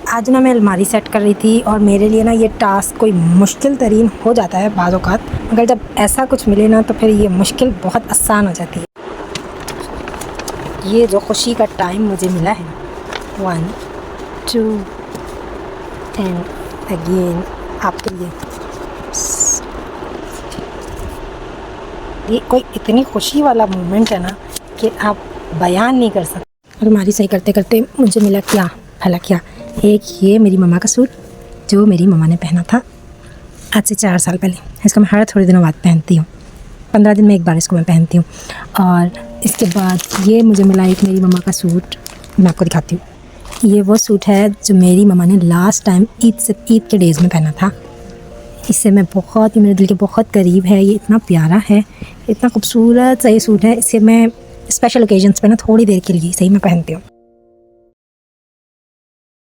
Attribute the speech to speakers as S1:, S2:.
S1: आज ना मैं अलमारी सेट कर रही थी और मेरे लिए ना ये टास्क कोई मुश्किल तरीन हो जाता है बाज़ औक़ात, मगर जब ऐसा कुछ मिले ना तो फिर ये मुश्किल बहुत आसान हो जाती है। ये जो खुशी का टाइम मुझे मिला है, 1 2 एंड अगेन आपके लिए, ये कोई इतनी खुशी वाला मोमेंट है ना कि आप बयान नहीं कर सकते। अलमारी सही करते करते मुझे मिला क्या, भला क्या, एक ये मेरी मम्मा का सूट जो मेरी मम्मा ने पहना था आज से 4 साल पहले। इसको मैं हर थोड़े दिनों बाद पहनती हूँ, 15 दिन में एक बार इसको मैं पहनती हूँ। और इसके बाद ये मुझे मिला एक मेरी मम्मा का सूट, मैं आपको दिखाती हूँ। ये वो सूट है जो मेरी मम्मा ने लास्ट टाइम ईद के डेज़ में पहना था। इससे मैं बहुत ही, मेरे दिल के बहुत करीब है। ये इतना प्यारा है, इतना खूबसूरत सा ये सूट है। इसे मैं स्पेशल ओकेजन्स पे ना थोड़ी देर के लिए सही मैं पहनती हूँ।